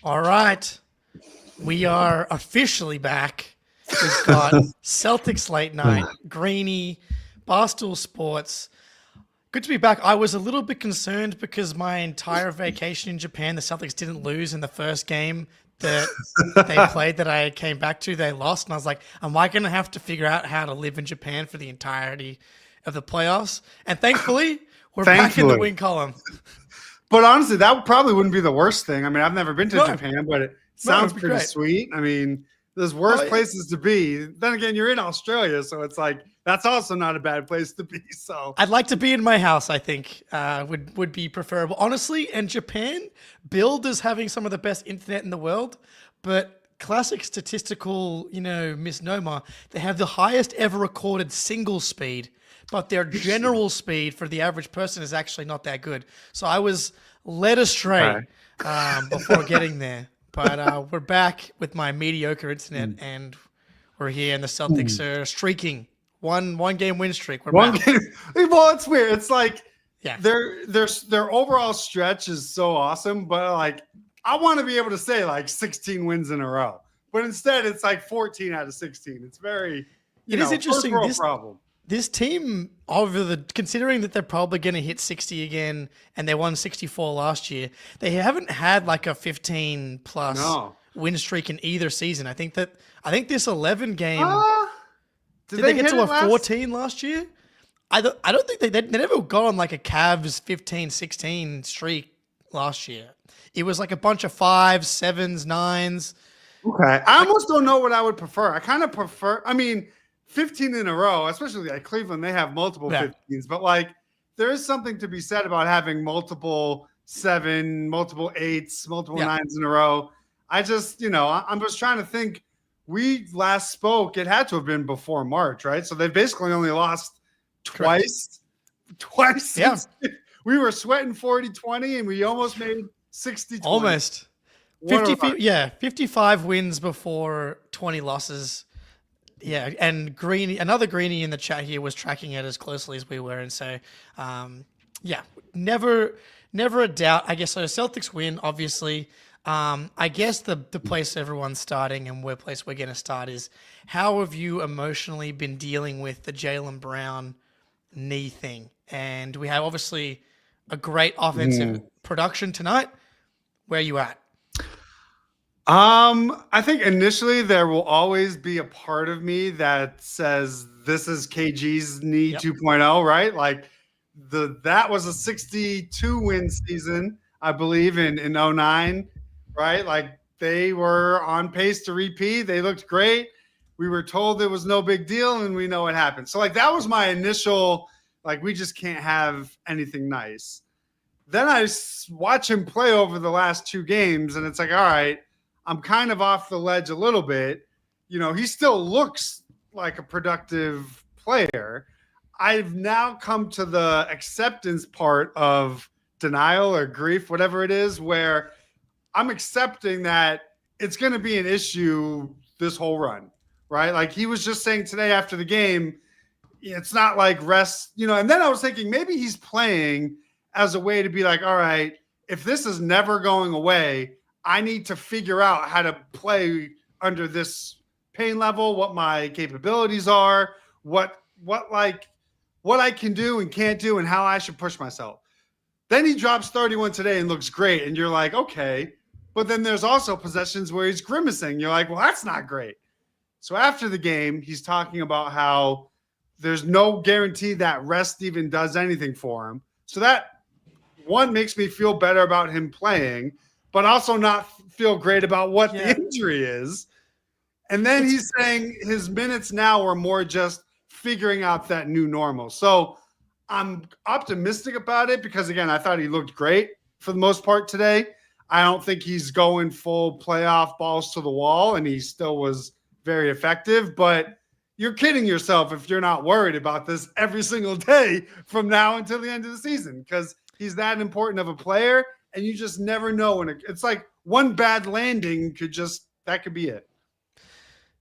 All right. We are officially back. We've got Celtics Late Night, Greeny, Barstool Sports. Good to be back. I was a little bit concerned because my entire vacation in Japan, the Celtics didn't lose in the first game that they played that I came back to. They lost. And I was like, am I going to have to figure out how to live in Japan for the entirety of the playoffs? And thankfully, we're back in the win column. But honestly, that probably wouldn't be the worst thing. I mean, I've never been to Japan, but it sounds pretty great. Sweet. I mean, there's worse places to be. Then again, you're in Australia, so it's like that's also not a bad place to be. So I'd like to be in my house, I think, would be preferable. Honestly, and Japan, billed as having some of the best internet in the world, but classic statistical, misnomer, they have the highest ever recorded single speed, but their general speed for the average person is actually not that good. So I was led astray before getting there. But we're back with my mediocre internet, and we're here, and the Celtics are streaking. One game win streak. We're back. Well, it's weird. It's like their overall stretch is so awesome, but like I want to be able to say like 16 wins in a row, but instead it's like 14 out of 16. It's very it is interesting. Problem. This team, considering that they're probably going to hit 60 again, and they won 64 last year, they haven't had like a 15 plus win streak in either season. I think this 11 game. Did they get to a 14 last year? I don't think they never got on like a Cavs 15-16 streak last year. It was like a bunch of 5s, 7s, 9s. Okay, I almost don't know what I would prefer. I kind of prefer. I mean, 15 in a row, especially like Cleveland, they have multiple 15s, but like there is something to be said about having multiple 7, multiple 8s, multiple 9s in a row. I just, I'm just trying to think. We last spoke, it had to have been before March, right? So they've basically only lost twice. Yeah. We were sweating 40-20 and we almost made 60-20. Almost. 55 wins before 20 losses. Yeah, and another Greenie in the chat here was tracking it as closely as we were, and so, never a doubt. I guess so. Celtics win, obviously. I guess the place everyone's starting and where place we're going to start is how have you emotionally been dealing with the Jaylen Brown knee thing? And we have obviously a great offensive production tonight. Where are you at? I think initially there will always be a part of me that says this is KG's knee 2.0, right? Like that was a 62 win season, I believe, in 09, right? Like they were on pace to repeat. They looked great. We were told it was no big deal, and we know what happened. So like that was my initial, like we just can't have anything nice. Then I watch him play over the last 2 games, and it's like, all right, I'm kind of off the ledge a little bit. He still looks like a productive player. I've now come to the acceptance part of denial or grief, whatever it is, where I'm accepting that it's going to be an issue this whole run, right? Like he was just saying today after the game, it's not like rest, and then I was thinking maybe he's playing as a way to be like, all right, if this is never going away, I need to figure out how to play under this pain level, what my capabilities are, what I can do and can't do, and how I should push myself. Then he drops 31 today and looks great, and you're like, okay. But then there's also possessions where he's grimacing. You're like, well, that's not great. So after the game, he's talking about how there's no guarantee that rest even does anything for him. So that, one, makes me feel better about him playing, but also not feel great about what the injury is. And then he's saying his minutes now are more just figuring out that new normal. So I'm optimistic about it because, again, I thought he looked great for the most part today. I don't think he's going full playoff balls to the wall, and he still was very effective. But you're kidding yourself if you're not worried about this every single day from now until the end of the season, because he's that important of a player, and you just never know when it's like one bad landing could be it.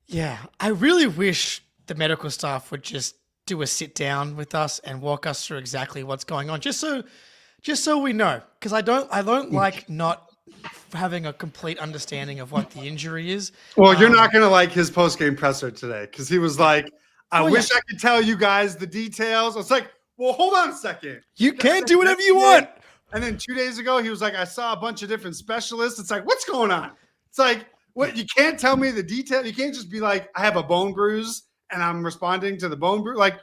Yeah, I really wish the medical staff would just do a sit down with us and walk us through exactly what's going on, just so we know. Because I don't like not having a complete understanding of what the injury is. Well, you're not going to like his post-game presser today because he was like, I wish I could tell you guys the details. I was like, well, hold on a second. You can do whatever you want. And then 2 days ago, he was like, I saw a bunch of different specialists. It's like, what's going on? It's like, what? You can't tell me the detail. You can't just be like, I have a bone bruise and I'm responding to the bone bruise. Like,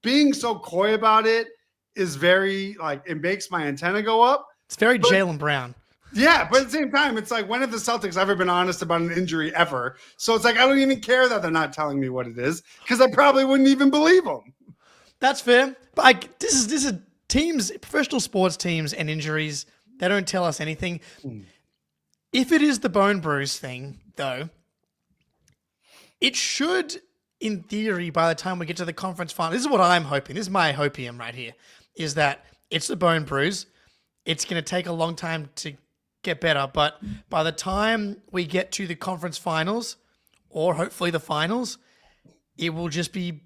being so coy about it is very, like, it makes my antenna go up. It's very Jaylen Brown. Yeah, but at the same time, it's like, when have the Celtics ever been honest about an injury ever? So it's like, I don't even care that they're not telling me what it is because I probably wouldn't even believe them. That's fair. But this is teams, professional sports teams and injuries, they don't tell us anything. If it is the bone bruise thing, though, it should, in theory, by the time we get to the conference final, this is what I'm hoping. This is my hopium right here, is that it's the bone bruise. It's going to take a long time to get better, but by the time we get to the conference finals, or hopefully the finals, it will just be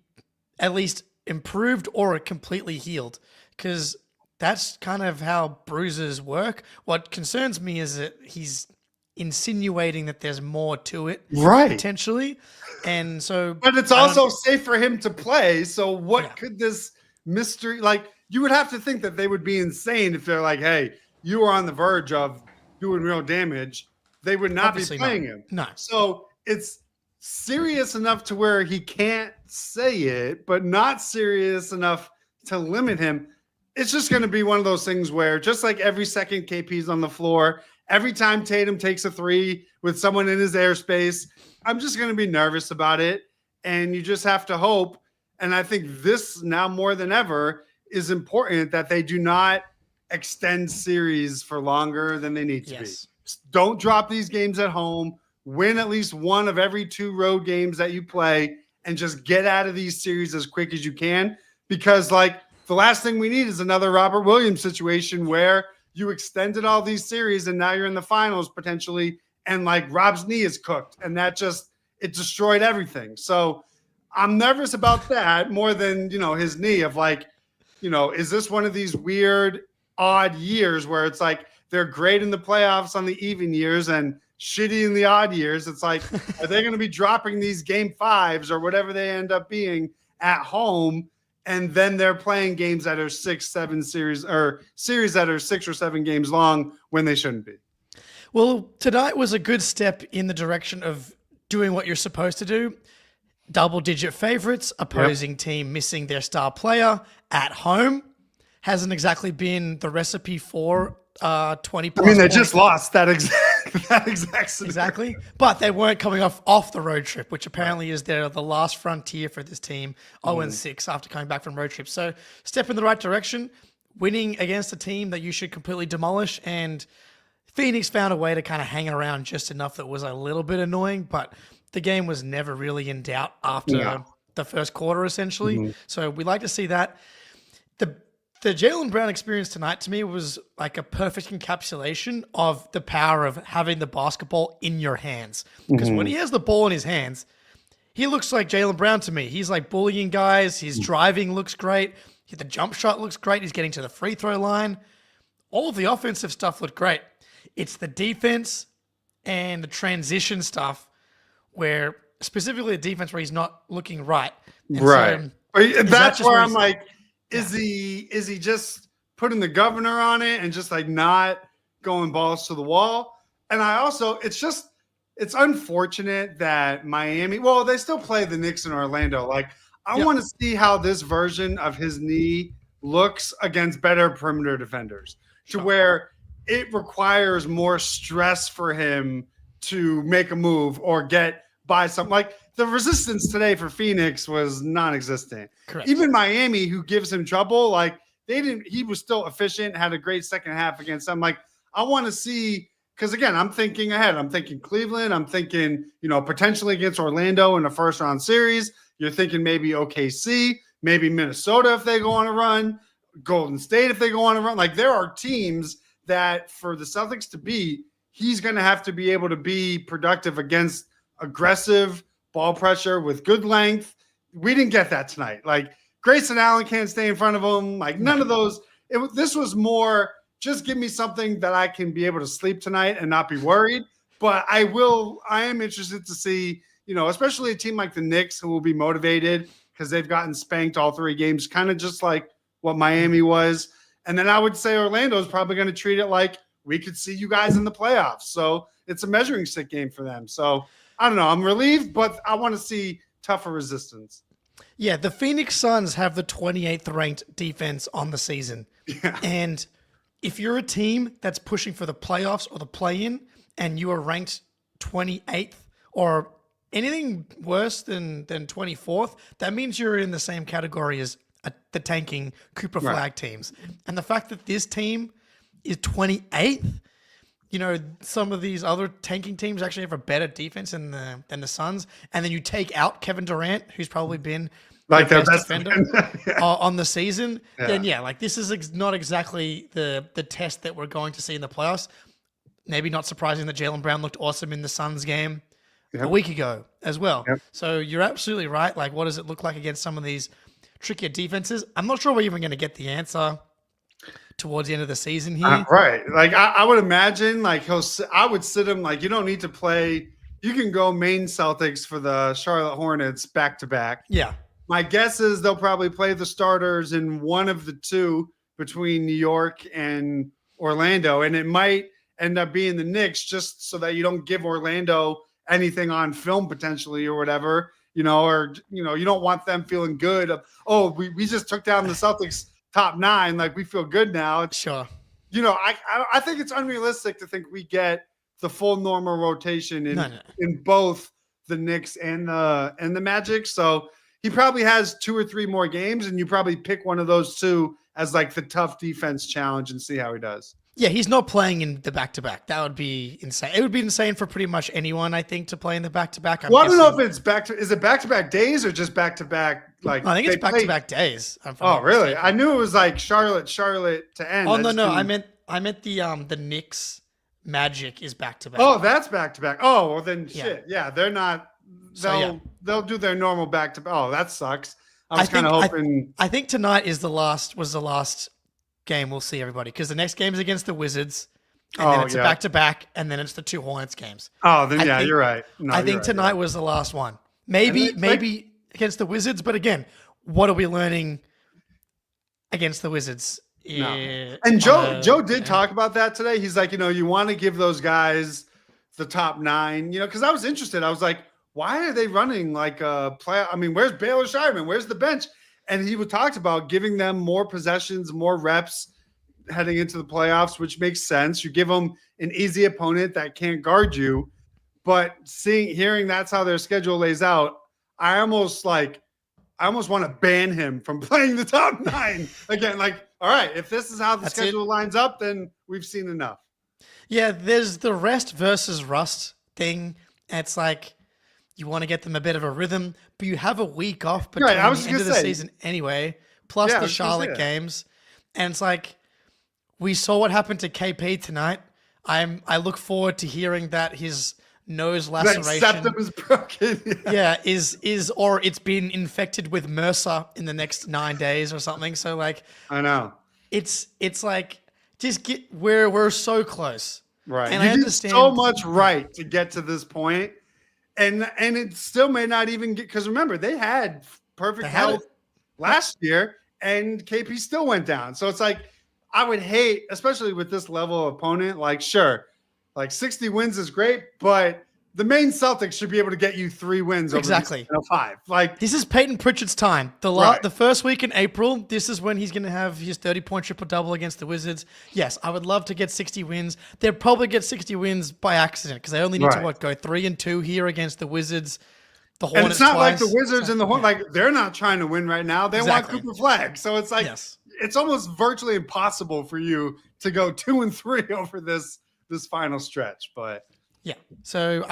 at least improved or completely healed, because that's kind of how bruises work. What concerns me is that he's insinuating that there's more to it, right? Potentially, and so. But it's also safe for him to play. So what could this mystery like? You would have to think that they would be insane if they're like, "Hey, you are on the verge of doing real damage." They would not be playing him. No. So it's serious enough to where he can't say it, but not serious enough to limit him. It's just going to be one of those things where, just like every second KP's on the floor, every time Tatum takes a three with someone in his airspace, I'm just going to be nervous about it. And you just have to hope. And I think this now more than ever is important, that they do not extend series for longer than they need to be. Don't drop these games at home. Win at least one of every 2 road games that you play and just get out of these series as quick as you can. Because, like, the last thing we need is another Robert Williams situation where you extended all these series and now you're in the finals potentially, and like Rob's knee is cooked and that just, it destroyed everything. So I'm nervous about that more than, his knee, of like, is this one of these weird, odd years where it's like they're great in the playoffs on the even years and shitty in the odd years? It's like, are they going to be dropping these game 5s or whatever they end up being at home? And then they're playing games that are 6-7 series, or series that are 6 or 7 games long when they shouldn't be. Well, tonight was a good step in the direction of doing what you're supposed to do. Double-digit favorites, opposing team missing their star player at home. Hasn't exactly been the recipe for 20 plus. I mean, they just lost that exact scenario. Exactly. But they weren't coming off the road trip, which apparently is the last frontier for this team. 0-6 after coming back from road trip. So step in the right direction, winning against a team that you should completely demolish. And Phoenix found a way to kind of hang around just enough that was a little bit annoying, but the game was never really in doubt after the first quarter, essentially. So we like to see that. The Jaylen Brown experience tonight, to me, was like a perfect encapsulation of the power of having the basketball in your hands. Because when he has the ball in his hands, he looks like Jaylen Brown to me. He's like bullying guys. His driving looks great. The jump shot looks great. He's getting to the free throw line. All of the offensive stuff looked great. It's the defense and the transition stuff where, specifically the defense, where he's not looking right. And right. So, that's where I'm like, is he just putting the governor on it and just like not going balls to the wall? And I also, it's unfortunate that Miami, well, they still play the Knicks in Orlando. Like, I want to see how this version of his knee looks against better perimeter defenders, to where it requires more stress for him to make a move or get by something. Like, the resistance today for Phoenix was non-existent. Correct. Even Miami, who gives him trouble, like, he was still efficient, had a great second half against them. Like, I want to see, because again, I'm thinking ahead. I'm thinking Cleveland. I'm thinking, potentially against Orlando in a first round series. You're thinking maybe OKC, maybe Minnesota if they go on a run, Golden State if they go on a run. Like, there are teams that for the Celtics to beat, he's going to have to be able to be productive against aggressive ball pressure with good length. We didn't get that tonight. Like, Grayson Allen can't stay in front of him. Like, none of those. This was more just give me something that I can be able to sleep tonight and not be worried. But I am interested to see, especially a team like the Knicks who will be motivated because they've gotten spanked all 3 games, kind of just like what Miami was. And then I would say Orlando is probably going to treat it like we could see you guys in the playoffs. So it's a measuring stick game for them. So I don't know. I'm relieved, but I want to see tougher resistance. Yeah, the Phoenix Suns have the 28th ranked defense on the season. Yeah. And if you're a team that's pushing for the playoffs or the play-in and you are ranked 28th or anything worse than 24th, that means you're in the same category as the tanking Cooper Flag teams. And the fact that this team is 28th, some of these other tanking teams actually have a better defense than the Suns. And then you take out Kevin Durant, who's probably been like the their best best defender on the season. Yeah. Then this is not exactly the test that we're going to see in the playoffs. Maybe not surprising that Jaylen Brown looked awesome in the Suns game a week ago as well. Yep. So you're absolutely right. Like, what does it look like against some of these trickier defenses? I'm not sure we're even going to get the answer towards the end of the season here. Right. Like I would imagine I would sit him like, you don't need to play. You can go main Celtics for the Charlotte Hornets back to back. Yeah. My guess is they'll probably play the starters in one of the 2 between New York and Orlando. And it might end up being the Knicks just so that you don't give Orlando anything on film potentially or whatever, you don't want them feeling good. We just took down the Celtics top 9. Like we feel good now. Sure. I think it's unrealistic to think we get the full normal rotation in both the Knicks and the Magic. So he probably has 2 or 3 more games, and you probably pick one of those 2 as like the tough defense challenge and see how he does. Yeah, he's not playing in the back-to-back. That would be insane. It would be insane for pretty much anyone, I think, to play in the back-to-back. Well, I don't know if it's is it back-to-back days or just back-to-back? Like I think it's back-to-back days. Oh, really? I knew it was like Charlotte to end. Oh, no. I meant the Knicks Magic is back-to-back. Oh, that's back-to-back. Oh, well then shit. Yeah, they're not. They'll do their normal back-to-back. Oh, that sucks. I was kind of hoping. I think tonight was the last game we'll see everybody, because the next game is against the Wizards, and then it's a back-to-back, and then it's the 2 Hornets games. Oh, then you're right. No, I think tonight was the last one. Maybe against the Wizards, but again, what are we learning against the Wizards? No. And Joe did talk about that today. He's like, you want to give those guys the top 9, because I was interested. I was like, why are they running like a play? I mean, where's Baylor Shireman? Where's the bench? And he talked about giving them more possessions, more reps heading into the playoffs, which makes sense. You give them an easy opponent that can't guard you. But hearing that's how their schedule lays out, I almost want to ban him from playing the top 9 again. Like, all right, if this is how the schedule lines up, then we've seen enough. Yeah, there's the rest versus rust thing. It's like, you want to get them a bit of a rhythm, but you have a week off between the end of the season anyway, plus the Charlotte games. And it's like, we saw what happened to KP tonight. I look forward to hearing that his nose laceration, that septum is broken. Or it's been infected with MRSA in the next 9 days or something. So like, I know it's like, just we're so close. Right. And I understand so much right to get to this point. And it still may not even get, because remember, they had perfect health last year, and KP still went down. So it's like, I would hate, especially with this level of opponent, like, sure, like 60 wins is great, but the main Celtics should be able to get you 3 wins over 5. Like, this is Peyton Pritchard's time. The first week in April, this is when he's going to have his 30-point triple-double against the Wizards. Yes, I would love to get 60 wins. They'll probably get 60 wins by accident, because they only need to go 3-2 here against the Wizards. The Hornets. And it's not twice. like the Wizards and the Hornets, like they're not trying to win right now. They want Cooper Flag. So it's like it's almost virtually impossible for you to go 2-3 over this final stretch. But yeah, so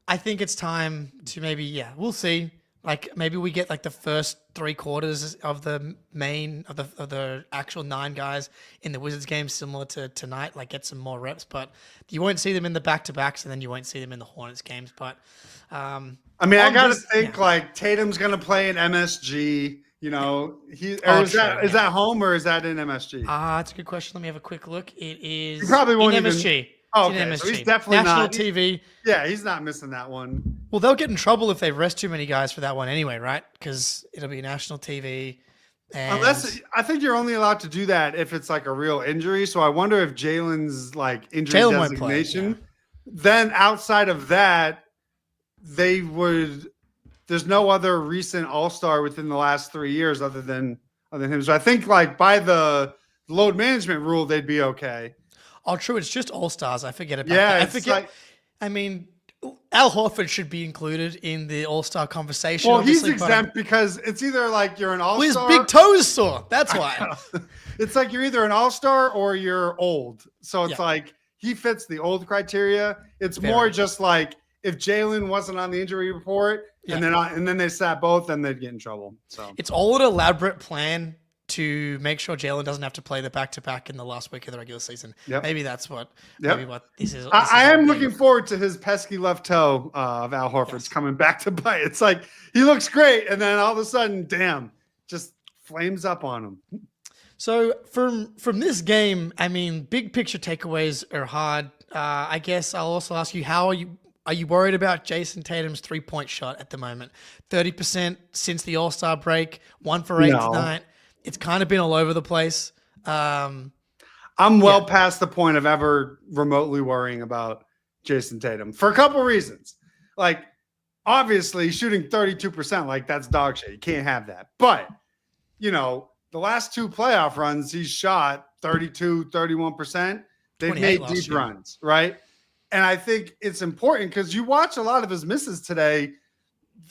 I think it's time to maybe we'll see. Like maybe we get like the first 3 quarters of the actual 9 guys in the Wizards game, similar to tonight. Like get some more reps, but you won't see them in the back-to-backs, and then you won't see them in the Hornets games. But I mean, I gotta think like Tatum's gonna play in MSG. You know, is that home or is that in MSG? That's a good question. Let me have a quick look. It is He probably won't in even. MSG. Oh, It's in okay, MSG. so he's definitely National not. TV. Yeah, he's not missing that one. Well, they'll get in trouble if they rest too many guys for that one anyway, right? Because it'll be national TV. And Unless I think you're only allowed to do that if it's like a real injury. So I wonder if Jalen's like injury designation. Then outside of that, they would. There's no other recent All-Star within the last 3 years other than him. So I think like by the load management rule, they'd be okay. Oh, true. It's just All-Stars. I forget about that. I forget. I mean, Al Horford should be included in the All-Star conversation. Well, he's exempt because it's either like you're an All-Star. Well, his big toe is sore. That's why. It's like you're either an All-Star or you're old. So it's like he fits the old criteria. It's more just like if Jalen wasn't on the injury report and then they sat both, then they'd get in trouble. So it's all an elaborate plan to make sure Jalen doesn't have to play the back-to-back in the last week of the regular season. Yep. Maybe that's what. Maybe what this is. I am looking forward to his pesky left toe of Al Horford's coming back to bite. It's like he looks great, and then all of a sudden, damn, just flames up on him. So from this game, I mean, big picture takeaways are hard. I guess I'll also ask you, how are you worried about Jason Tatum's 3-point shot at the moment? 30% since the All-Star break, 1 for 8 tonight. It's kind of been all over the place. I'm well past the point of ever remotely worrying about Jason Tatum for a couple reasons. Like, obviously, shooting 32%, like that's dog shit. You can't have that. But, you know, the last 2 playoff runs, he's shot 32, 31%. They've made deep runs, right? And I think it's important because you watch a lot of his misses today.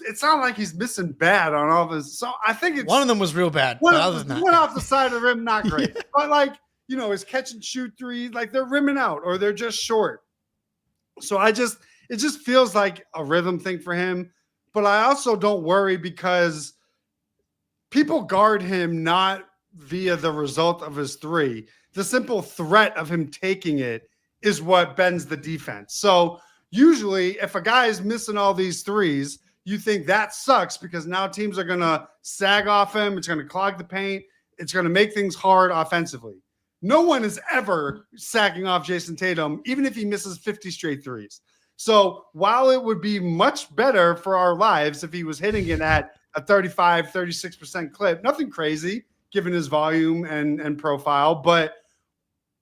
It's not like he's missing bad on all of his. So I think it's one of them was real bad. But other than that, one off the side of the rim, not great. But like, you know, his catch and shoot threes, like they're rimming out or they're just short. So it just feels like a rhythm thing for him. But I also don't worry because people guard him not via the result of his three. The simple threat of him taking it is what bends the defense. So usually if a guy is missing all these threes, you think that sucks because now teams are going to sag off him. It's going to clog the paint. It's going to make things hard offensively. No one is ever sagging off Jason Tatum, even if he misses 50 straight threes. So while it would be much better for our lives if he was hitting it at a 35, 36% clip, nothing crazy given his volume and profile, but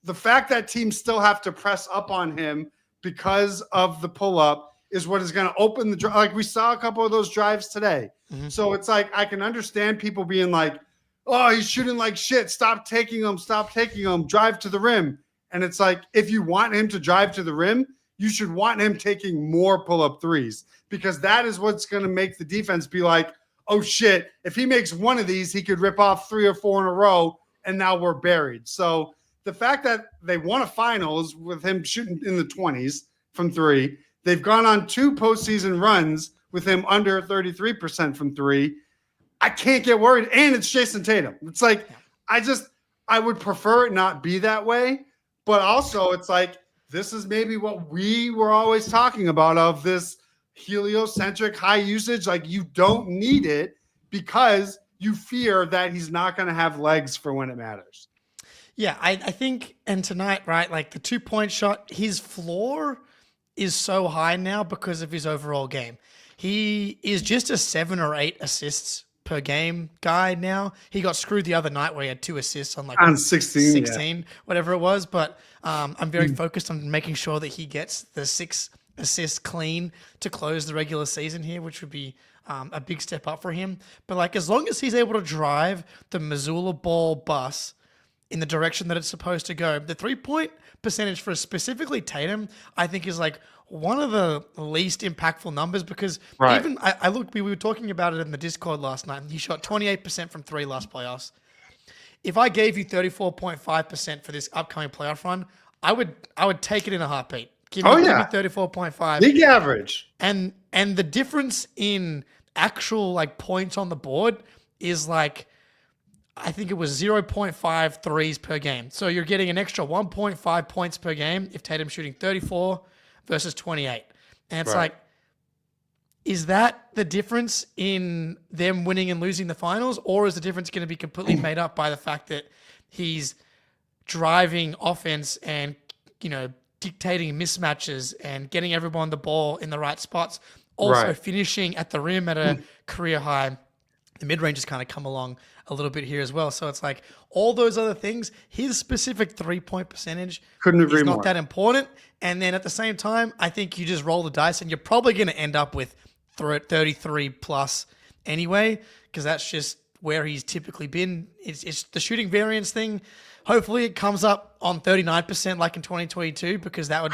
the fact that teams still have to press up on him because of the pull-up is what is going to open the drive. Like we saw a couple of those drives today. Mm-hmm. So it's like, I can understand people being like, oh, he's shooting like shit. Stop taking him, drive to the rim. And it's like, if you want him to drive to the rim, you should want him taking more pull-up threes because that is what's going to make the defense be like, oh shit, if he makes one of these, he could rip off 3 or 4 in a row and now we're buried. So the fact that they won a finals with him shooting in the 20s from 3, they've gone on 2 postseason runs with him under 33% from 3. I can't get worried. And it's Jason Tatum. It's like, I would prefer it not be that way. But also it's like, this is maybe what we were always talking about of this heliocentric high usage. Like you don't need it because you fear that he's not going to have legs for when it matters. Yeah, I think, and tonight, right, like the 2-point shot, his floor is so high now because of his overall game. He is just a 7 or 8 assists per game guy now. He got screwed the other night where he had 2 assists on 16, whatever it was. But I'm very focused on making sure that he gets the 6 assists clean to close the regular season here, which would be a big step up for him. But like, as long as he's able to drive the Missoula ball bus in the direction that it's supposed to go, the 3-point percentage for specifically Tatum, I think is like one of the least impactful numbers because even I looked, we were talking about it in the Discord last night. He shot 28% from 3 last playoffs. If I gave you 34.5% for this upcoming playoff run, I would take it in a heartbeat. Give me 34.5. Big average. And the difference in actual like points on the board is like, I think it was 0.5 threes per game. So you're getting an extra 1.5 points per game if Tatum's shooting 34 versus 28. And it's like, Is that the difference in them winning and losing the finals, or is the difference going to be completely made up by the fact that he's driving offense and, dictating mismatches and getting everyone the ball in the right spots, also finishing at the rim at a career high? The mid-range has kind of come along a little bit here as well. So it's like all those other things, his specific three-point percentage is not that important. And then at the same time, I think you just roll the dice and you're probably going to end up with 33 plus anyway, because that's just where he's typically been. It's the shooting variance thing. Hopefully it comes up on 39% like in 2022, because that would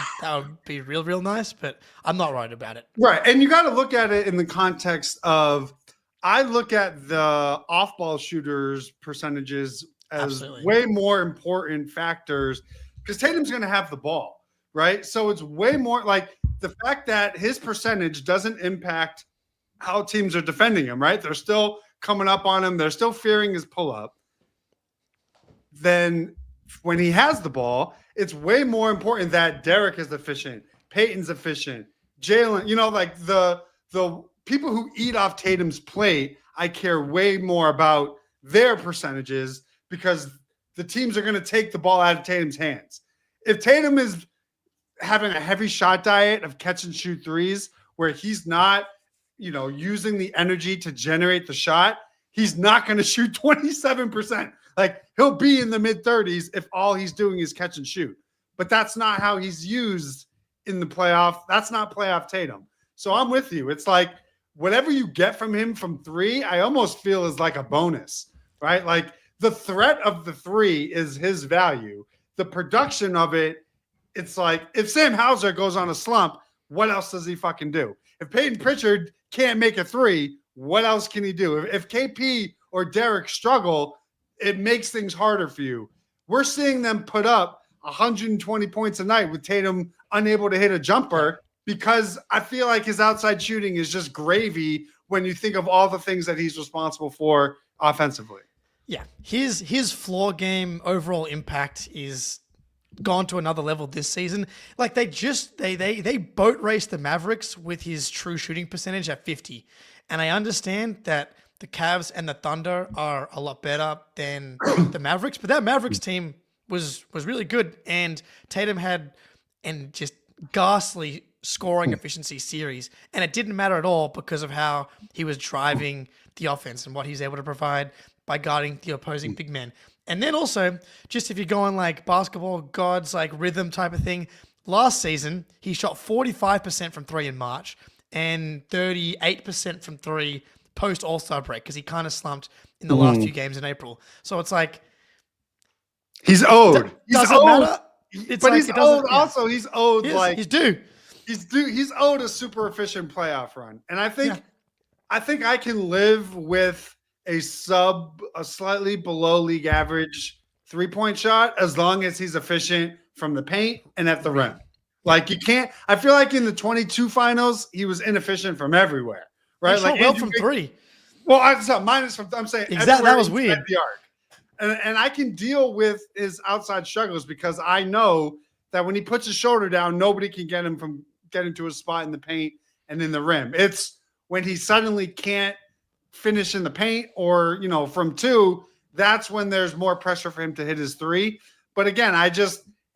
be real nice, but I'm not worried about it. Right. And you got to look at it in the context of, I look at the off-ball shooters percentages as way more important factors, because Tatum's going to have the ball, right? So it's way more like the fact that his percentage doesn't impact how teams are defending him, right? They're still coming up on him. They're still fearing his pull-up. Then when he has the ball, it's way more important that Derek is efficient, Peyton's efficient, Jalen, like the people who eat off Tatum's plate, I care way more about their percentages, because the teams are going to take the ball out of Tatum's hands. If Tatum is having a heavy shot diet of catch and shoot threes where he's not, using the energy to generate the shot, he's not going to shoot 27%. Like, he'll be in the mid-30s if all he's doing is catch and shoot. But that's not how he's used in the playoff. That's not playoff Tatum. So I'm with you. It's like, whatever you get from him from three, I almost feel is like a bonus, right? Like, the threat of the three is his value. The production of it, it's like, if Sam Hauser goes on a slump, what else does he fucking do? If Peyton Pritchard can't make a three, what else can he do? If KP or Derek struggle, it makes things harder for you. We're seeing them put up 120 points a night with Tatum unable to hit a jumper, because I feel like his outside shooting is just gravy when you think of all the things that he's responsible for offensively. Yeah, his floor game overall impact is gone to another level this season. Like, they boat raced the Mavericks with his true shooting percentage at 50. And I understand that the Cavs and the Thunder are a lot better than the Mavericks, but that Mavericks team was really good, and Tatum had just ghastly scoring efficiency series, and it didn't matter at all because of how he was driving the offense and what he's able to provide by guarding the opposing big men. And then also, just if you're going like basketball gods, like rhythm type of thing, last season he shot 45% from three in March and 38% from three post All-Star break, because he kind of slumped in the last few games in April. So it's like, he's owed. Doesn't matter. It's but like, he's owed. Yeah. Also, he's owed he's due. He's owed a super efficient playoff run, and I think I can live with a slightly below league average 3-point shot as long as he's efficient from the paint and at the rim. Like, you can't. I feel like in the 22 finals he was inefficient from everywhere. Right, he shot well from three. Well, I'm saying exactly, that was weird. The arc. And I can deal with his outside struggles, because I know that when he puts his shoulder down, nobody can get him from getting to a spot in the paint and in the rim. It's when he suddenly can't finish in the paint or, from two, that's when there's more pressure for him to hit his three. But again,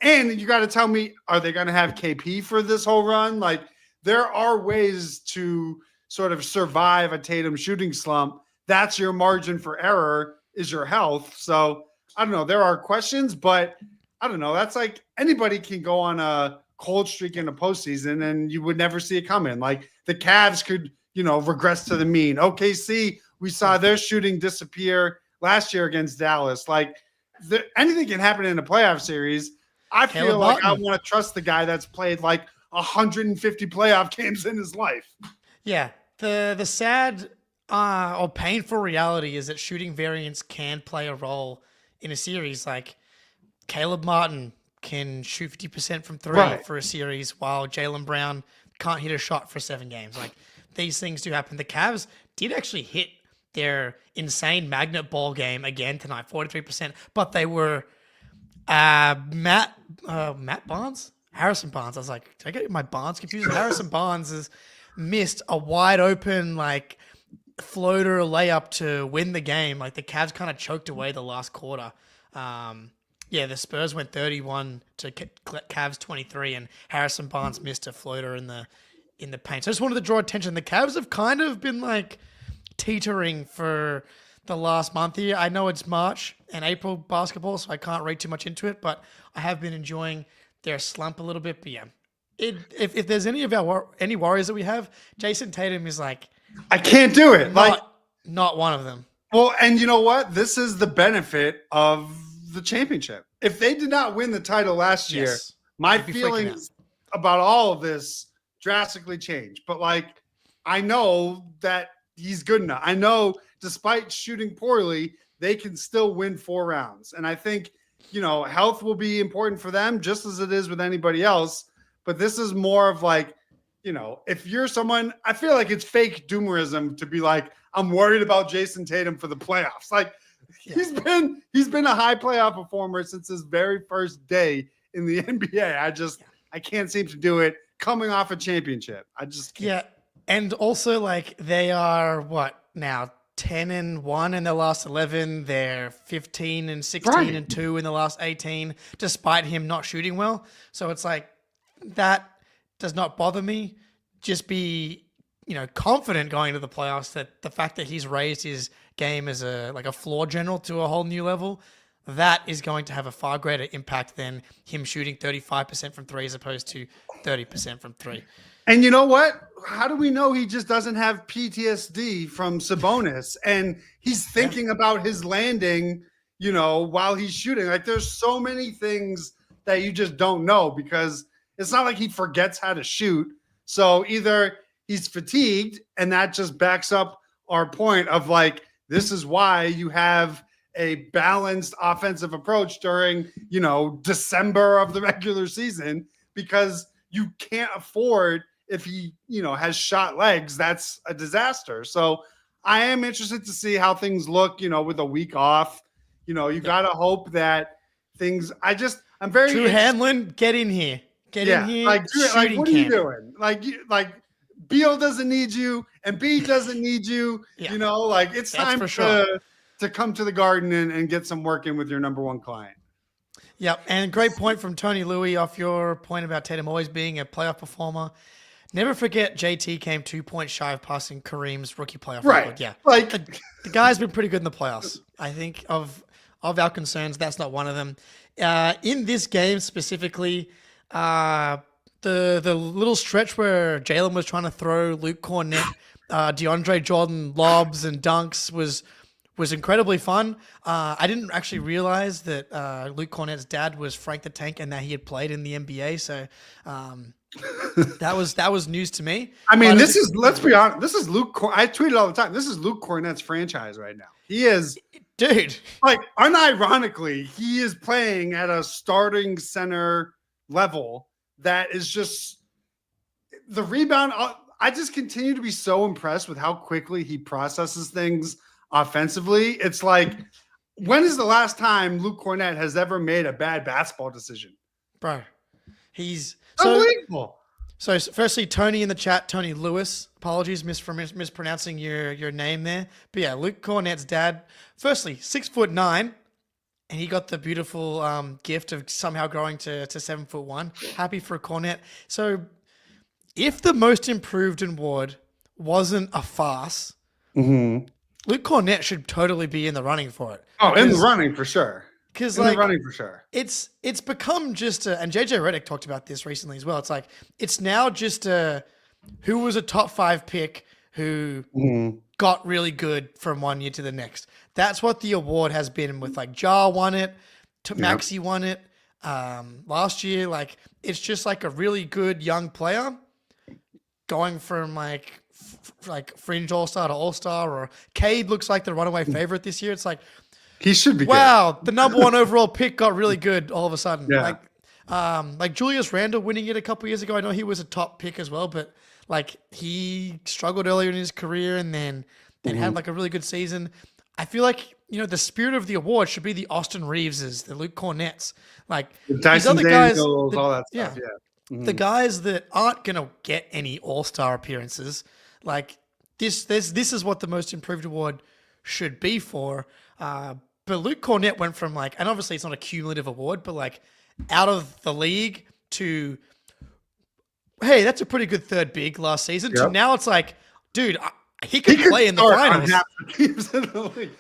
and you got to tell me, are they going to have KP for this whole run? Like, there are ways to sort of survive a Tatum shooting slump. That's your margin for error, is your health. So I don't know. There are questions, but I don't know. That's like, anybody can go on a cold streak in a postseason and you would never see it coming. Like, the Cavs could, regress to the mean. OKC, we saw their shooting disappear last year against Dallas. Like, anything can happen in a playoff series. I feel like I want to trust the guy that's played like 150 playoff games in his life. Yeah. The sad or painful reality is that shooting variance can play a role in a series. Like, Caleb Martin can shoot 50% from three for a series, while Jaylen Brown can't hit a shot for 7 games. Like, these things do happen. The Cavs did actually hit their insane magnet ball game again tonight, 43%, but they were Matt Barnes? Harrison Barnes. I was like, did I get my Barnes confused? Harrison Barnes is missed a wide open like floater layup to win the game. Like the Cavs kind of choked away the last quarter. The Spurs went 31 to Cavs 23, and Harrison Barnes missed a floater in the paint. So I just wanted to draw attention. The Cavs have kind of been like teetering for the last month here. I know it's March and April basketball, so I can't read too much into it, but I have been enjoying their slump a little bit. But yeah, if there's any worries that we have, Jason Tatum is like, I can't do it. Not one of them. Well, and you know what? This is the benefit of the championship. If they did not win the title last year, my feelings about all of this drastically change. But like, I know that he's good enough. I know despite shooting poorly, they can still win 4 rounds. And I think, health will be important for them just as it is with anybody else. But this is more of like, if you're someone, I feel like it's fake doomerism to be like, I'm worried about Jason Tatum for the playoffs. Like he's been a high playoff performer since his very first day in the NBA. I can't seem to do it coming off a championship. I just can't. Yeah. And also like they are what now 10-1 in their last 11. They're 15-16-2 in the last 18, despite him not shooting well. So it's like that does not bother me. Just be, confident going into the playoffs that the fact that he's raised his game as a floor general to a whole new level, that is going to have a far greater impact than him shooting 35% from 3 as opposed to 30% from 3. And you know what? How do we know he just doesn't have PTSD from Sabonis and he's thinking about his landing, while he's shooting? Like there's so many things that you just don't know because it's not like he forgets how to shoot. So either he's fatigued and that just backs up our point of like, this is why you have a balanced offensive approach during, December of the regular season, because you can't afford if he, has shot legs, that's a disaster. So I am interested to see how things look, with a week off. You got to hope that things, I'm very Drew Hanlon, get in here. Get in here. Like what are you doing? Like Beal doesn't need you, and B doesn't need you. It's time to come to the Garden and get some work in with your number one client. Yep, and great point from Tony Louie off your point about Tatum always being a playoff performer. Never forget JT came 2 points shy of passing Kareem's rookie playoff record. Yeah, like the guy's been pretty good in the playoffs. I think of our concerns, that's not one of them. In this game specifically, the little stretch where Jalen was trying to throw Luke Cornett, DeAndre Jordan lobs and dunks was incredibly fun. I didn't actually realize that Luke Cornett's dad was Frank the Tank and that he had played in the NBA. So that was news to me. I mean, let's be honest, this is Luke. I tweet it all the time. This is Luke Cornett's franchise right now. He is, dude. Like, unironically, he is playing at a starting center level that is just the rebound. I just continue to be so impressed with how quickly he processes things offensively. It's like, when is the last time Luke Cornett has ever made a bad basketball decision? Bro, he's unbelievable. So firstly, Tony in the chat, Tony Lewis, apologies for mispronouncing your name there. But yeah, Luke Cornett's dad, firstly, 6'9", and he got the beautiful gift of somehow growing to 7'1". Happy for Cornett. So if the most improved award wasn't a farce, Luke Cornett should totally be in the running for it. Oh, in the running for sure. Because the running for sure. It's become just and JJ Redick talked about this recently as well. It's like it's now just who was a top 5 pick who got really good from one year to the next. That's what the award has been with. Like Ja won it, Maxey won it last year. Like it's just like a really good young player going from like fringe all-star to all-star, or Cade looks like the runaway favorite this year. It's like, he should be wow, good. The number 1 overall pick got really good all of a sudden. Yeah. Like Julius Randle winning it a couple years ago. I know he was a top pick as well, but like he struggled earlier in his career and then had like a really good season. I feel like, the spirit of the award should be the Austin Reeveses, the Luke Cornetts, like the Tyson these other guys, Daniels, all that stuff. the guys that aren't going to get any All-Star appearances, like this is what the most improved award should be for. But Luke Cornett went from like, and obviously it's not a cumulative award, but like out of the league to, hey, that's a pretty good third big last season, to now it's like, dude, he could play in the finals.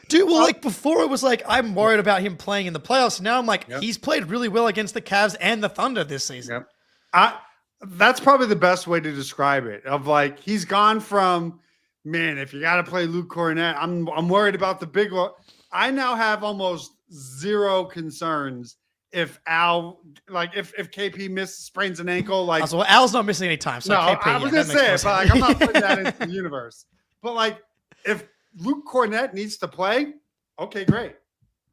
Dude, well, like before it was like, I'm worried about him playing in the playoffs. Now I'm like, he's played really well against the Cavs and the Thunder this season. That's probably the best way to describe it. Of like, he's gone from, man, if you got to play Luke Cornett, I'm worried about the big one. I now have almost zero concerns if KP sprains an ankle. Like, well, Al's not missing any time. So no, KP, I was gonna say it, but like, I'm not putting that into the universe. But like, if Luke Cornett needs to play, okay, great,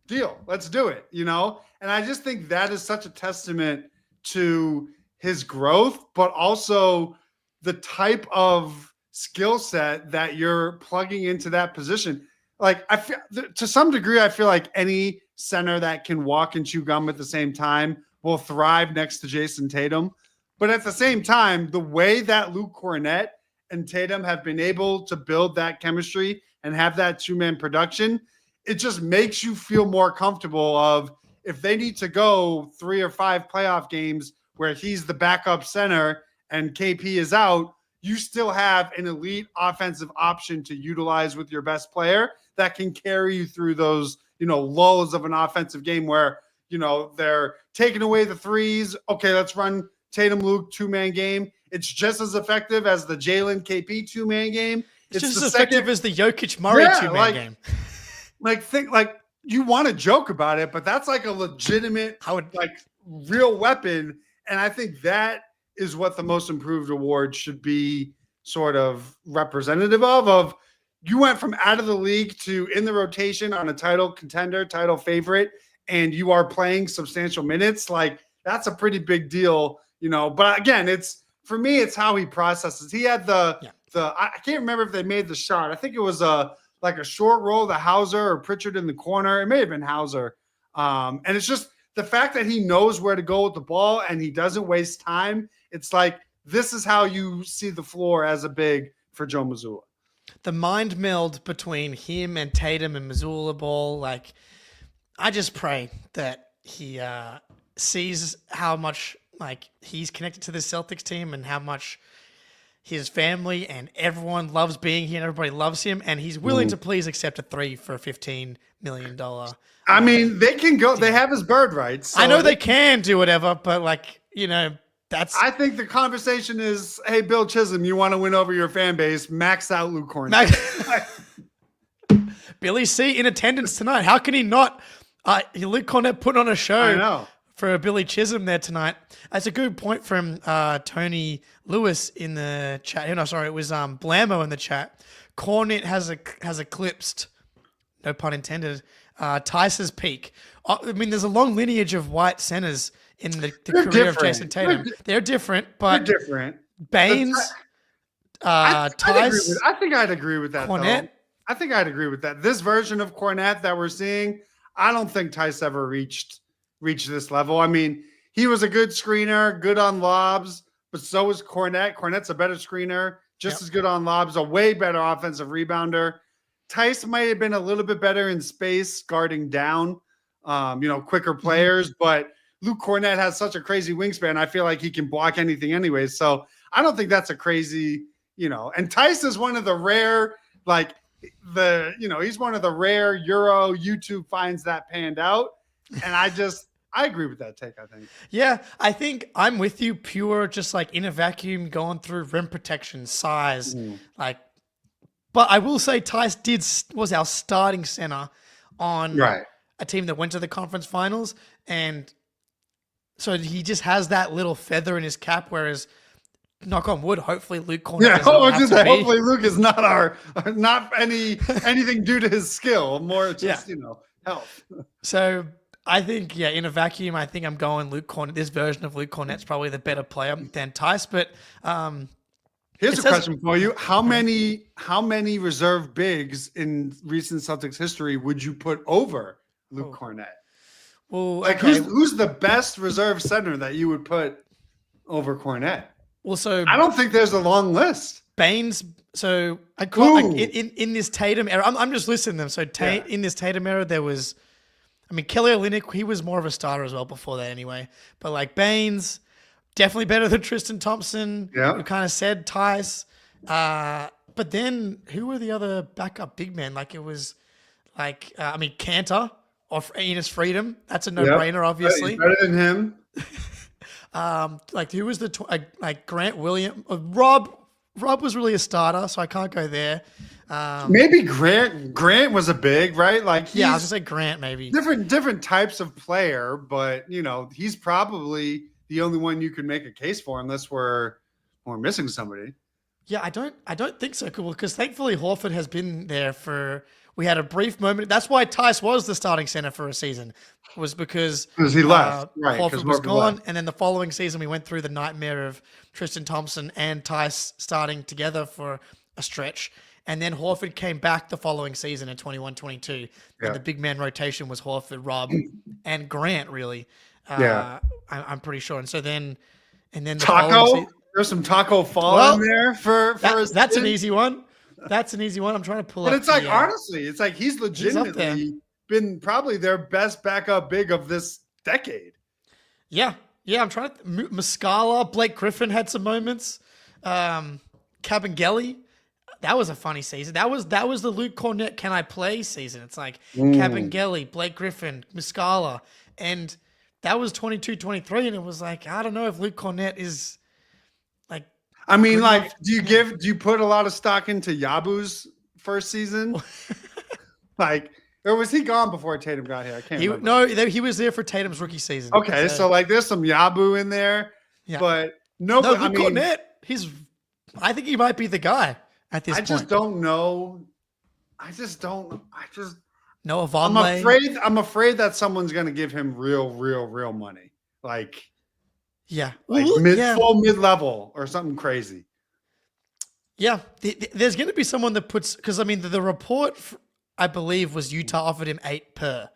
deal, let's do it. And I just think that is such a testament to his growth, but also the type of skill set that you're plugging into that position. Like, I feel to some degree, I feel like any center that can walk and chew gum at the same time will thrive next to Jason Tatum. But at the same time, the way that Luke Cornett and Tatum have been able to build that chemistry and have that two-man production, it just makes you feel more comfortable of if they need to go 3 or 5 playoff games where he's the backup center and KP is out, you still have an elite offensive option to utilize with your best player that can carry you through those, lulls of an offensive game where, they're taking away the threes. Okay, let's run Tatum Luke two-man game. It's just as effective as the Jalen KP two-man game. It's just as effective as the Jokic Murray two-man game. Like you want to joke about it, but that's like a legitimate, real weapon. And I think that is what the most improved award should be sort of representative of you went from out of the league to in the rotation on a title contender, title favorite, and you are playing substantial minutes. Like, that's a pretty big deal, but again, for me, it's how he processes. He had I can't remember if they made the shot. I think it was a short roll to Hauser or Pritchard in the corner. It may have been Hauser. And it's just the fact that he knows where to go with the ball and he doesn't waste time. It's like, this is how you see the floor as a big for Joe Mazzulla. The mind meld between him and Tatum and Mazzulla Ball, like, I just pray that he sees how much he's connected to the Celtics team and how much his family and everyone loves being here and everybody loves him, and he's willing to please accept a 3 for $15 million. I mean, they can go. They have his bird rights. So I know they can do whatever, but that's. I think the conversation is, hey, Bill Chisholm, you want to win over your fan base? Max out Luke Cornett. Billy C in attendance tonight. How can he not? Luke Cornett put on a show. I know. For Billy Chisholm there tonight. That's a good point from Tony Lewis in the chat. No, sorry, it was Blammo in the chat. Cornett has eclipsed, no pun intended, Tice's peak. I mean, there's a long lineage of white centers in the career of Jason Tatum. They're different, but they're different. Baines, Tice. I think I'd agree with that. Cornett. Though. I think I'd agree with that. This version of Cornett that we're seeing, I don't think Tice ever reached this level. I mean, he was a good screener, good on lobs, but so was Cornett. Cornett's a better screener, just as good on lobs, a way better offensive rebounder. Tice might have been a little bit better in space, guarding down, quicker players, but Luke Cornett has such a crazy wingspan. I feel like he can block anything anyway. So I don't think that's a crazy, and Tice is one of the rare, he's one of the rare Euro YouTube finds that panned out. And I agree with that take, I think. Yeah, I think I'm with you. Pure, just in a vacuum, going through rim protection, size. But I will say Tice was our starting center on a team that went to the conference finals. And so he just has that little feather in his cap, whereas, knock on wood, hopefully Luke Cornett hopefully Luke is not not anything due to his skill, more just, health. So I think, in a vacuum, I think I'm going Luke Cornett. This version of Luke Cornett's probably the better player than Tice. But here's a question for you: How many reserve bigs in recent Celtics history would you put over Luke Cornett? Well, who's the best reserve center that you would put over Cornette. Well, so I don't think there's a long list. Baines. So I call in this Tatum era. I'm just listing them. So in this Tatum era, there was, I mean, Kelly Olynyk. He was more of a starter as well before that, anyway. But like Baines, definitely better than Tristan Thompson. Yeah, we kind of said Tice. But then who were the other backup big men? Like it was, like I mean, Cantor or Enos Freedom. That's a no-brainer, obviously. Better than him. Like who was the like Grant Williams? Rob was really a starter, so I can't go there. Maybe Grant. Grant was a big, right? Like I was gonna say Grant, maybe different types of player, but he's probably the only one you could make a case for, unless we're missing somebody. Yeah, I don't think so. Cool, because thankfully Horford has been there for. We had a brief moment. That's why Tice was the starting center for a season, was because he left. Right, Horford was gone, left. And then the following season we went through the nightmare of Tristan Thompson and Tice starting together for a stretch. And then Horford came back the following season in 21-22. And the big man rotation was Horford, Rob, and Grant, really. I'm pretty sure. And so then the Taco? There's some Taco Fall in there for that's an easy one. That's an easy one. I'm trying to pull up. But it's like, honestly, it's like he's legitimately been probably their best backup big of this decade. Yeah. I'm trying to Muscala, Blake Griffin had some moments. Cabangeli. That was a funny season. That was the Luke Cornette can I play season. It's like Cabangeli, Blake Griffin, Muscala. And that was 22-23, and it was like, I don't know if Luke Cornette is like, I mean, like, do you put a lot of stock into Yabu's first season? Like, or was he gone before Tatum got here? I can't remember. No, he was there for Tatum's rookie season. Okay, so like there's some Yabu in there, but Luke Cornette, I think he might be the guy at this point. I just don't know. Noah Vonleh. I'm afraid that someone's going to give him real money. Like, full mid-level or something crazy. Yeah, there's going to be someone that puts, because I mean the report I believe was Utah offered him 8 per,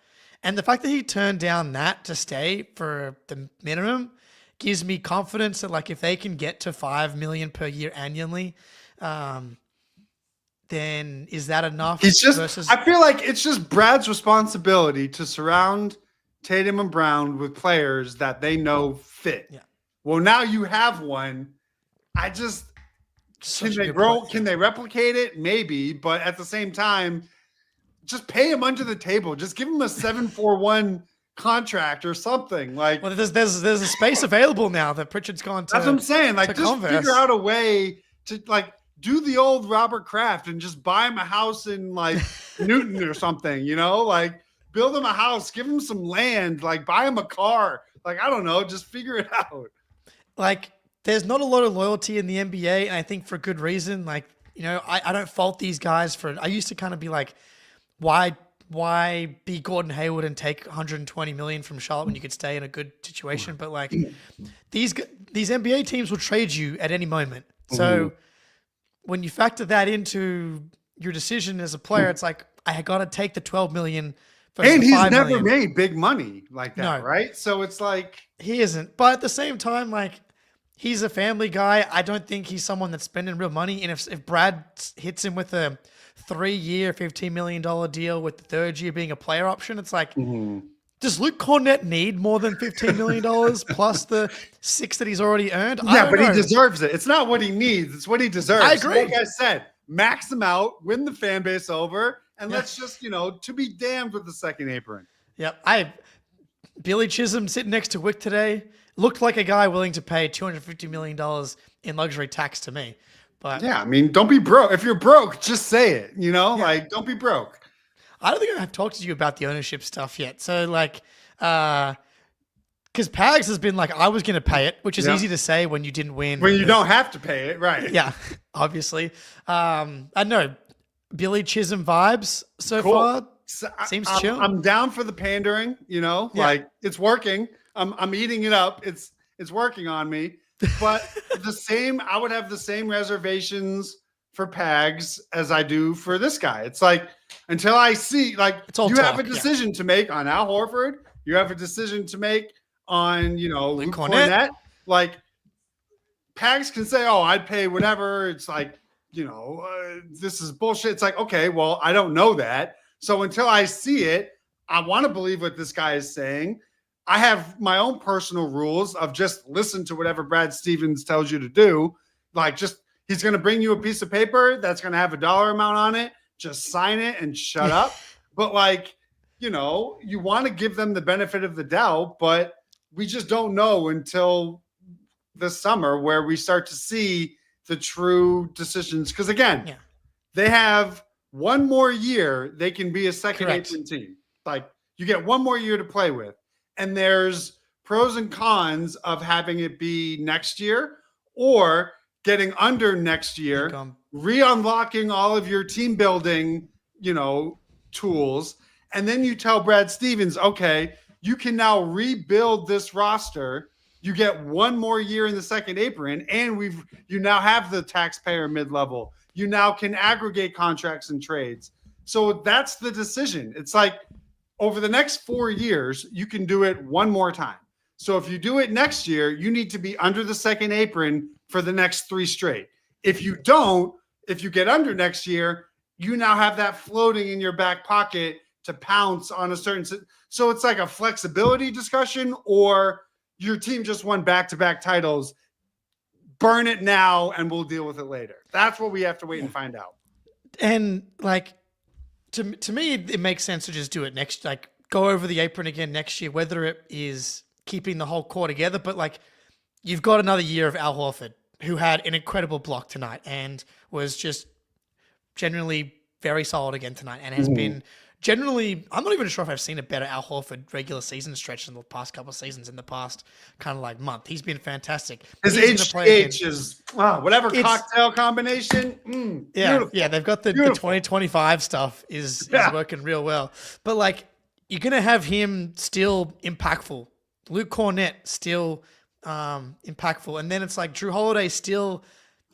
and the fact that he turned down that to stay for the minimum gives me confidence that like if they can get to $5 million per year annually, then is that enough? I feel like it's just Brad's responsibility to surround Tatum and Brown with players that they know fit. Yeah. Well, now you have one. Can they replicate it? Maybe, but at the same time, just pay him under the table. Just give him a 7-4-1 contract or something. Like, well, there's a space available now that Pritchard's gone to. That's what I'm saying. Like, just Converse. Figure out a way to like do the old Robert Kraft and just buy him a house in like Newton or something. Like build him a house, give him some land, like buy him a car. Like, I don't know, just figure it out. Like, there's not a lot of loyalty in the NBA, and I think for good reason. Like, I don't fault these guys for. I used to kind of be like, why be Gordon Hayward and take $120 million from Charlotte when you could stay in a good situation? But like, these NBA teams will trade you at any moment. So when you factor that into your decision as a player, it's like I got to take the $12 million. And he's never made big money like that, right? So it's like he isn't. But at the same time, like, he's a family guy. I don't think he's someone that's spending real money. And if Brad hits him with a 3-year, $15 million deal with the third year being a player option, it's like, does Luke Cornette need more than $15 million plus the 6 that he's already earned? Yeah, but he deserves it. It's not what he needs. It's what he deserves. I agree. Like I said, max him out, win the fan base over, and let's just, to be damned with the second apron. Yep. Billy Chisholm sitting next to Wick today looked like a guy willing to pay $250 million in luxury tax to me. But yeah, I mean, don't be broke. If you're broke, just say it, like, don't be broke. I don't think I've talked to you about the ownership stuff yet. So like, because Pags has been like, I was going to pay it, which is easy to say when you didn't win. When you don't have to pay it, right. Yeah, obviously. I know Billy Chisholm vibes so far. Seems chill. I'm down for the pandering, like it's working. I'm eating it up. It's working on me. But I would have the same reservations for Pags as I do for this guy. It's like, until I see, like, you have a decision to make on Al Horford. You have a decision to make on, Luke Cornette. Like, Pags can say, "Oh, I'd pay whatever." It's like, this is bullshit. It's like, okay, well, I don't know that. So until I see it, I want to believe what this guy is saying. I have my own personal rules of just listen to whatever Brad Stevens tells you to do. Like, just he's going to bring you a piece of paper that's going to have a dollar amount on it. Just sign it and shut up. But like, you want to give them the benefit of the doubt, but we just don't know until this summer where we start to see the true decisions. Because again, they have one more year. They can be a second apron team. Like, you get one more year to play with. And there's pros and cons of having it be next year or getting under next year, re-unlocking all of your team building, tools. And then you tell Brad Stevens, okay, you can now rebuild this roster. You get one more year in the second apron, and you now have the taxpayer mid-level. You now can aggregate contracts and trades. So that's the decision. It's like, over the next 4 years, you can do it one more time. So if you do it next year, you need to be under the second apron for the next 3 straight. If you don't, if you get under next year, you now have that floating in your back pocket to pounce on a certain. So it's like a flexibility discussion, or your team just won back-to-back titles. Burn it now and we'll deal with it later. That's what we have to wait and find out. And like, To me, it makes sense to just do it next, like go over the apron again next year, whether it is keeping the whole core together. But like, you've got another year of Al Horford, who had an incredible block tonight and was just generally very solid again tonight and has been generally, I'm not even sure if I've seen a better Al Horford regular season stretch in the past couple of seasons, in the past kind of like month. He's been fantastic. His HGH is whatever cocktail combination. Yeah, they've got the 2025 stuff is working real well. But like, you're going to have him still impactful. Luke Cornett still impactful. And then it's like Drew Holiday still,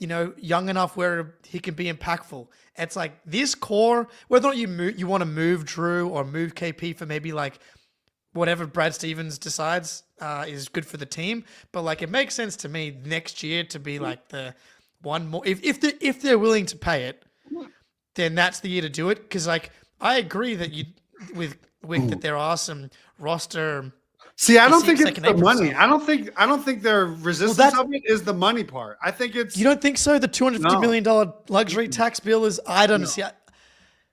young enough where he can be impactful. It's like this core, whether or not you want to move Drew or move KP for maybe like whatever Brad Stevens decides is good for the team. But like, it makes sense to me next year to be like the one more. If they're willing to pay it, then that's the year to do it. Because like, I agree that with that there are some roster. See, I don't think it's the money. I don't think their resistance of it is the money part. I think it's. You don't think so? The $250 million luxury tax bill is. I don't see.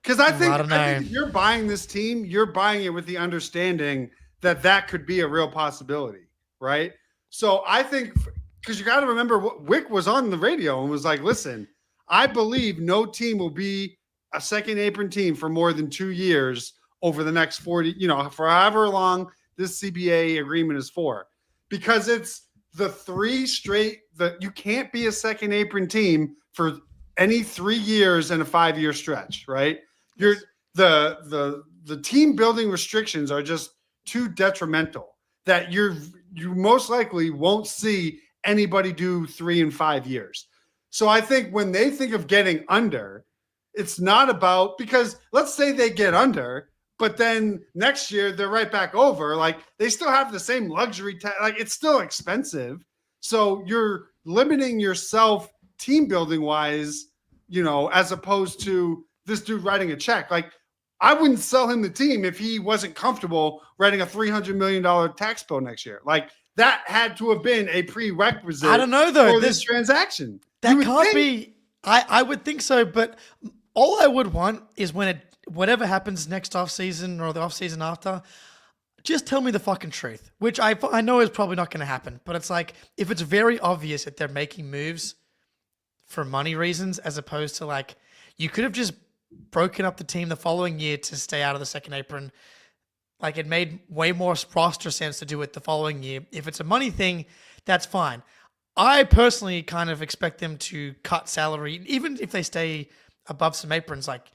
Because I think if you're buying this team, you're buying it with the understanding that could be a real possibility, right? So I think, because you got to remember, Wick was on the radio and was like, "Listen, I believe no team will be a second apron team for more than 2 years over the next 40, for however long this CBA agreement is for, because it's the 3 straight that you can't be a second apron team for any 3 years and a 5-year stretch, right? You're the team building restrictions are just too detrimental that you most likely won't see anybody do 3 and 5 years. So I think when they think of getting under, it's not about, because let's say they get under, but then next year they're right back over. Like, they still have the same luxury like, it's still expensive. So you're limiting yourself team building wise, as opposed to this dude writing a check. Like, I wouldn't sell him the team if he wasn't comfortable writing a $300 million tax bill next year. Like, that had to have been a prerequisite. I don't know though. For this transaction. That can't be. I would think so, but all I would want is whatever happens next offseason or the offseason after, just tell me the fucking truth, which I know is probably not going to happen. But it's like, if it's very obvious that they're making moves for money reasons, as opposed to like, you could have just broken up the team the following year to stay out of the second apron. Like, it made way more roster sense to do it the following year. If it's a money thing, that's fine. I personally kind of expect them to cut salary, even if they stay above some aprons. Like,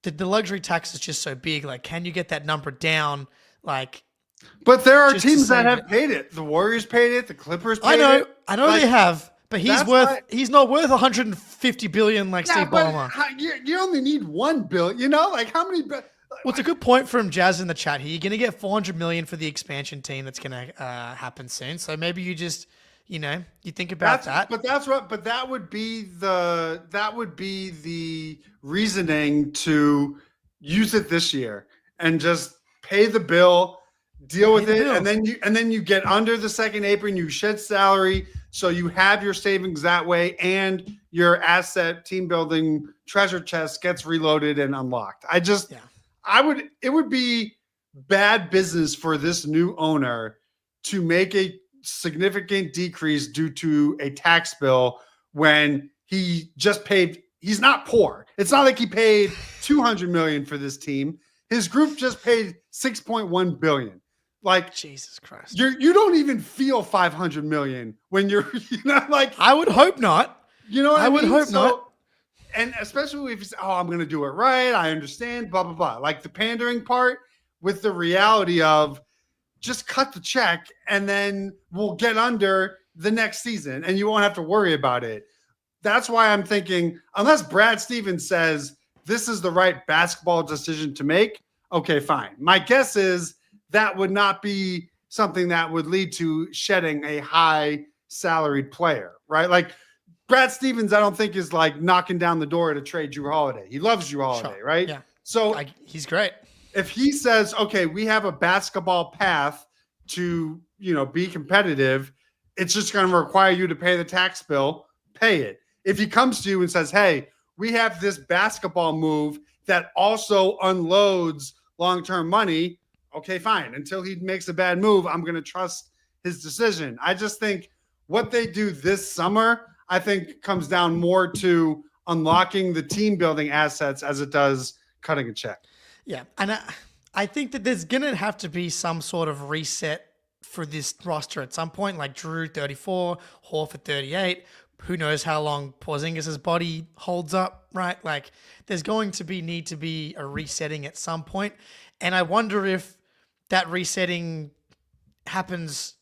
the luxury tax is just so big. Like, can you get that number down? Like, but there are teams that have paid it. The Warriors paid it. The Clippers paid it. I know like, they have, but he's not worth 150 billion like Steve Ballmer. You only need $1 billion. Like, how many? Well, it's a good point from Jazz in the chat here. You're going to get $400 million for the expansion team that's going to happen soon. So maybe you just You know, you think about that. But that would be the reasoning to use it this year and just pay the bill, deal with it, and then you get under the second apron, you shed salary, so you have your savings that way, and your asset team building treasure chest gets reloaded and unlocked. It would be bad business for this new owner to make a significant decrease due to a tax bill when he just paid. He's not poor. It's not like he paid $200 million for this team. His group just paid $6.1 billion. Like, Jesus Christ, you don't even feel $500 million when you're, like, I would hope not. You know what I mean? would hope not. And especially if you say, I'm going to do it right, I understand, blah, blah, blah. Like the pandering part with the reality of just cut the check and then we'll get under the next season and you won't have to worry about it. That's why I'm thinking, unless Brad Stevens says this is the right basketball decision to make, okay, fine. My guess is that would not be something that would lead to shedding a high salaried player, right? Like Brad Stevens, I don't think is like knocking down the door to trade Drew Holiday. He loves Drew Holiday, right? Yeah. So he's great. If he says, okay, we have a basketball path to, be competitive, it's just going to require you to pay the tax bill, pay it. If he comes to you and says, hey, we have this basketball move that also unloads long-term money, okay, fine. Until he makes a bad move, I'm going to trust his decision. I just think what they do this summer, I think comes down more to unlocking the team building assets as it does cutting a check. Yeah, and I think that there's going to have to be some sort of reset for this roster at some point, like Drew 34, Horford 38. Who knows how long Porzingis' body holds up, right? Like there's going to need to be a resetting at some point. And I wonder if that resetting happens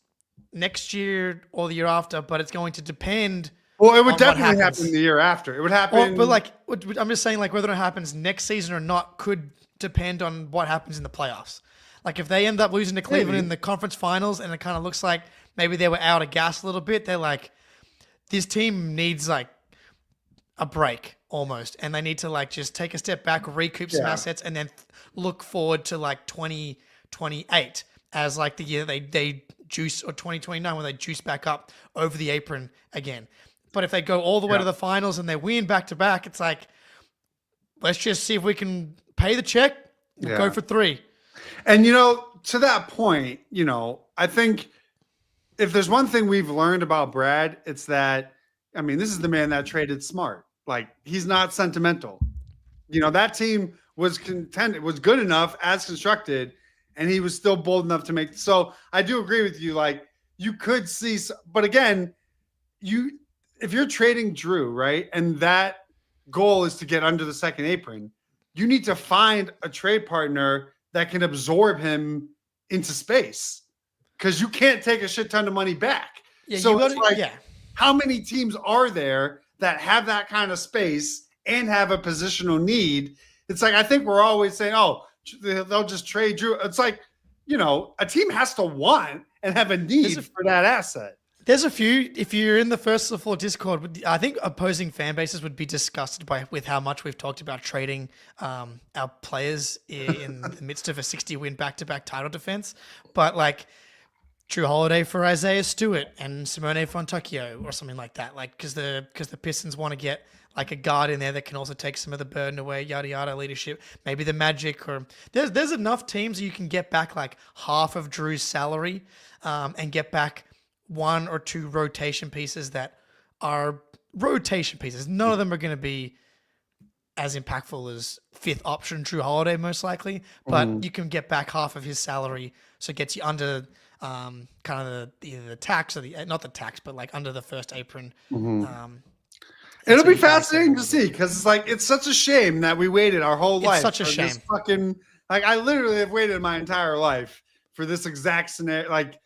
next year or the year after, but it's going to depend. Well, it would definitely happen the year after. It would happen. I'm just saying, like, whether it happens next season or not could depend on what happens in the playoffs. Like, if they end up losing to Cleveland in the conference finals and it kind of looks like maybe they were out of gas a little bit, they're like, this team needs, like, a break almost. And they need to, like, just take a step back, recoup some assets, and then look forward to, like, 2028 as, like, the year they juice, or 2029 when they juice back up over the apron again. But if they go all the way to the finals and they win back-to-back, it's like, let's just see if we can pay the check and go for 3. And, to that point, I think if there's one thing we've learned about Brad, it's that, this is the man that traded smart. Like, he's not sentimental. That team was was good enough as constructed, and he was still bold enough to make. So I do agree with you. Like, you could see, but again, if you're trading Drew, right, and that goal is to get under the second apron, you need to find a trade partner that can absorb him into space, because you can't take a shit ton of money back. Yeah, so how many teams are there that have that kind of space and have a positional need? It's like, I think we're always saying, they'll just trade Drew. It's like, a team has to want and have a need for that asset. There's a few. If you're in the First of the Floor Discord, I think opposing fan bases would be disgusted with how much we've talked about trading our players in the midst of a 60-win back-to-back title defense. But like Drew Holiday for Isaiah Stewart and Simone Fontecchio or something like that. Like because the Pistons want to get like a guard in there that can also take some of the burden away, yada yada leadership. Maybe the Magic, or there's enough teams you can get back like half of Drew's salary and get back 1 or 2 rotation pieces that are rotation pieces. None of them are going to be as impactful as 5th option Drew Holiday, most likely, but you can get back half of his salary, so it gets you under kind of either the tax or not the tax, but like under the first apron. It'll be fascinating to see, because it's such a shame that we waited our whole life. It's such a shame. I literally have waited my entire life for this exact scenario, like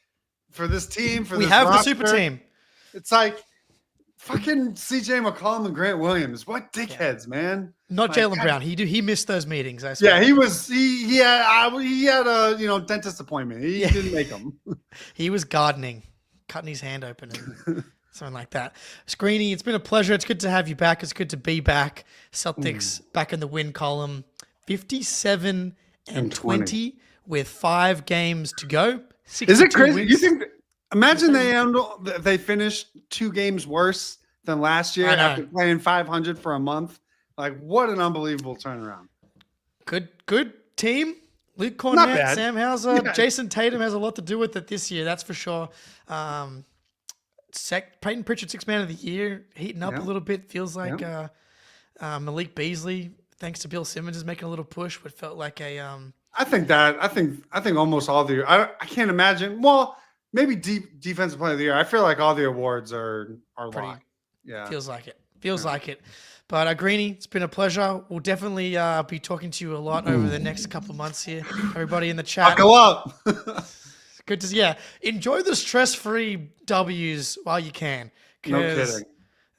for this team. We have roster. The super team. It's like fucking CJ McCollum and Grant Williams. What dickheads, man! Not Jaylen Brown. He missed those meetings. I swear. Yeah, he had a dentist appointment. He didn't make them. He was gardening. cutting his hand open and something like that. Screeny, it's been a pleasure. It's good to have you back. It's good to be back. Celtics back in the win column, 57 and 20 with 5 games to go. Is it crazy? Wins. You think? Imagine they finished 2 games worse than last year after playing 500 for a month. Like, what an unbelievable turnaround. Good team. Luke Cornett, Sam Hauser, Jason Tatum has a lot to do with it this year. That's for sure. Peyton Pritchard, 6th man of the year, heating up a little bit. Feels like Malik Beasley, thanks to Bill Simmons, is making a little push. But felt like a. I think almost all the. I can't imagine. Well, maybe defensive player of the year. I feel like all the awards are locked. Yeah, feels like it. Like it. But Greeny, it's been a pleasure. We'll definitely be talking to you a lot over the next couple of months here. Everybody in the chat. Buckle up. Good to enjoy the stress-free W's while you can. No kidding.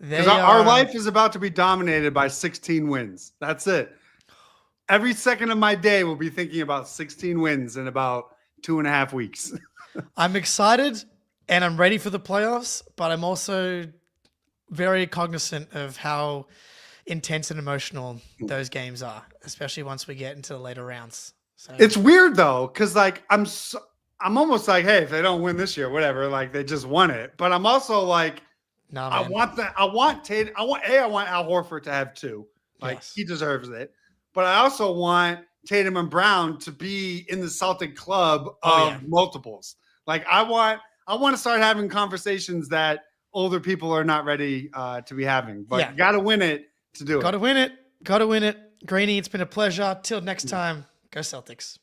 Because our life is about to be dominated by 16 wins. That's it. Every second of my day will be thinking about 16 wins in about 2.5 weeks. I'm excited and I'm ready for the playoffs, but I'm also very cognizant of how intense and emotional those games are, especially once we get into the later rounds. So it's weird though, because like I'm almost like, hey, if they don't win this year, whatever, like they just won it. But I'm also like, nah, I want Tatum. I want Al Horford to have 2. Like he deserves it. But I also want Tatum and Brown to be in the Celtic club of multiples. Like I want to start having conversations that older people are not ready to be having. But you got to win it to do it. Got to win it. Greeny, it's been a pleasure. Till next time, go Celtics.